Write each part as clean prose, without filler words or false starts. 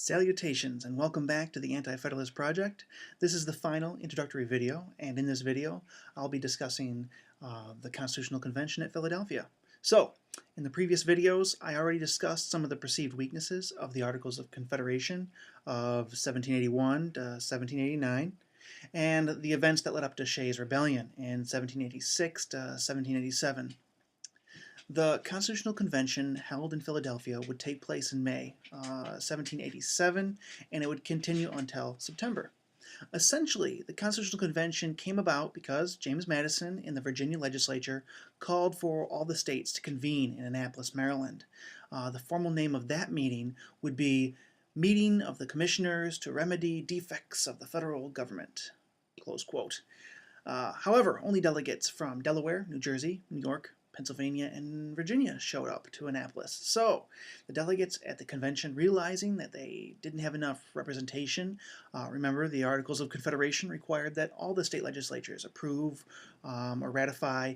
Salutations and welcome back to the Anti-Federalist Project. This is the final introductory video, and in this video I'll be discussing the Constitutional Convention at Philadelphia. So, in the previous videos I already discussed some of the perceived weaknesses of the Articles of Confederation of 1781 to 1789 and the events that led up to Shays' Rebellion in 1786 to 1787. The Constitutional Convention held in Philadelphia would take place in May 1787, and it would continue until September. Essentially, the Constitutional Convention came about because James Madison in the Virginia legislature called for all the states to convene in Annapolis, Maryland. The formal name of that meeting would be Meeting of the Commissioners to Remedy Defects of the Federal Government, close quote. However, only delegates from Delaware, New Jersey, New York, Pennsylvania, and Virginia showed up to Annapolis. So the delegates at the convention, realizing that they didn't have enough representation, remember the Articles of Confederation required that all the state legislatures approve or ratify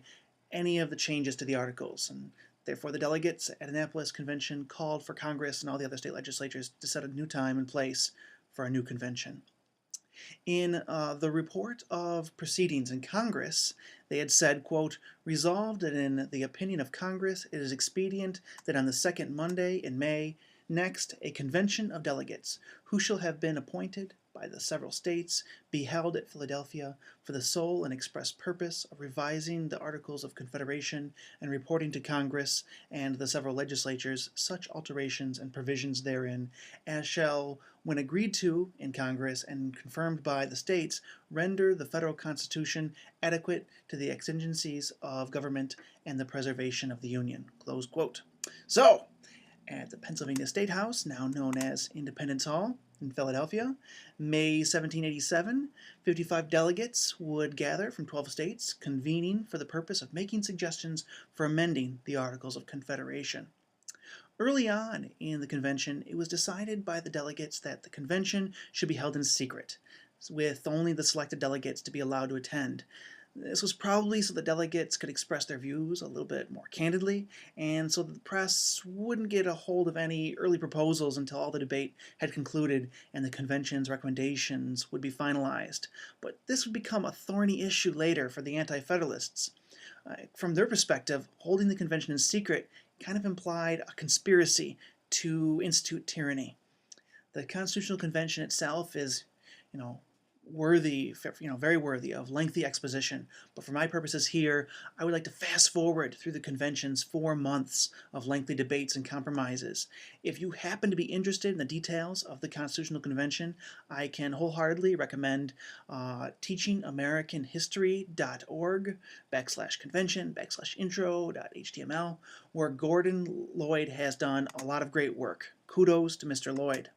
any of the changes to the articles, and therefore the delegates at Annapolis convention called for Congress and all the other state legislatures to set a new time and place for a new convention. In the report of proceedings in Congress, they had said, quote, resolved that in the opinion of Congress it is expedient that on the second Monday in May next a convention of delegates, who shall have been appointed by the several states, be held at Philadelphia for the sole and express purpose of revising the Articles of Confederation and reporting to Congress and the several legislatures such alterations and provisions therein as shall, when agreed to in Congress and confirmed by the states, render the federal Constitution adequate to the exigencies of government and the preservation of the Union. Close quote. So, at the Pennsylvania State House, now known as Independence Hall in Philadelphia, May 1787, 55 delegates would gather from 12 states, convening for the purpose of making suggestions for amending the Articles of Confederation. Early on in the convention, it was decided by the delegates that the convention should be held in secret, with only the selected delegates to be allowed to attend. This was probably so the delegates could express their views a little bit more candidly, and so that the press wouldn't get a hold of any early proposals until all the debate had concluded and the convention's recommendations would be finalized. But this would become a thorny issue later for the Anti-Federalists. From their perspective, holding the convention in secret kind of implied a conspiracy to institute tyranny. The Constitutional Convention itself is, worthy, very worthy of lengthy exposition. But for my purposes here, I would like to fast forward through the convention's 4 months of lengthy debates and compromises. If you happen to be interested in the details of the Constitutional Convention, I can wholeheartedly recommend teachingamericanhistory.org/convention/intro.html, where Gordon Lloyd has done a lot of great work. Kudos to Mr. Lloyd.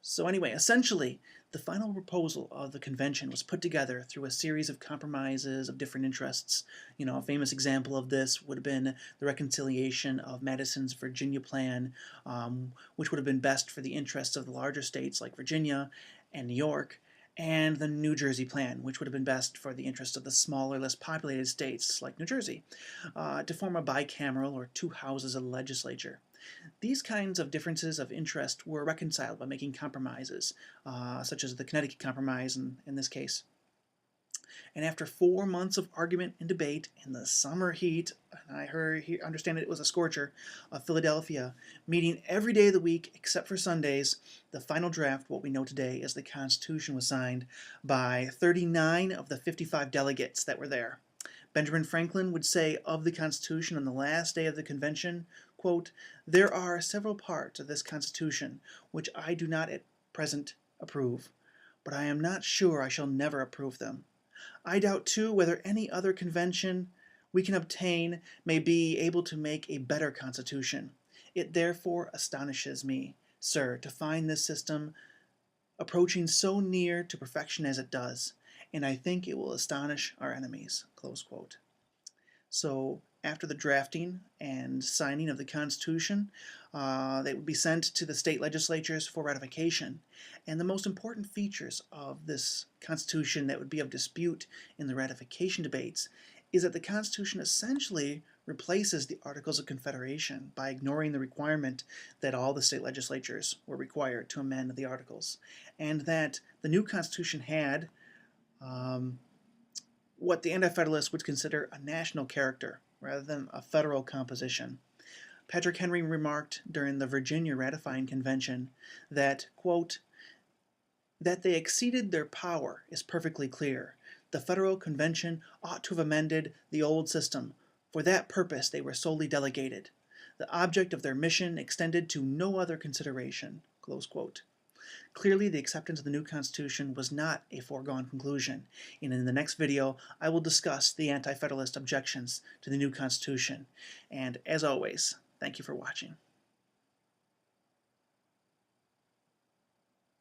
So anyway, essentially, the final proposal of the convention was put together through a series of compromises of different interests. A famous example of this would have been the reconciliation of Madison's Virginia plan, which would have been best for the interests of the larger states like Virginia and New York, and the New Jersey plan, which would have been best for the interests of the smaller, less populated states like New Jersey, to form a bicameral or two houses of the legislature. These kinds of differences of interest were reconciled by making compromises, such as the Connecticut Compromise in this case. And after 4 months of argument and debate in the summer heat, and I understand it was a scorcher, of Philadelphia, meeting every day of the week except for Sundays, the final draft, what we know today as the Constitution, was signed by 39 of the 55 delegates that were there. Benjamin Franklin would say of the Constitution on the last day of the convention, quote, there are several parts of this Constitution which I do not at present approve, but I am not sure I shall never approve them. I doubt, too, whether any other convention we can obtain may be able to make a better Constitution. It therefore astonishes me, sir, to find this system approaching so near to perfection as it does, and I think it will astonish our enemies. Close quote. So after the drafting and signing of the Constitution, they would be sent to the state legislatures for ratification. And the most important features of this Constitution that would be of dispute in the ratification debates is that the Constitution essentially replaces the Articles of Confederation by ignoring the requirement that all the state legislatures were required to amend the Articles, and that the new Constitution had what the Anti-Federalists would consider a national character rather than a federal composition. Patrick Henry remarked during the Virginia ratifying convention that, quote, that they exceeded their power is perfectly clear. The Federal Convention ought to have amended the old system. For that purpose they were solely delegated. The object of their mission extended to no other consideration. Close quote. Clearly, the acceptance of the new Constitution was not a foregone conclusion, and in the next video I will discuss the Anti-Federalist objections to the new Constitution. And as always, thank you for watching.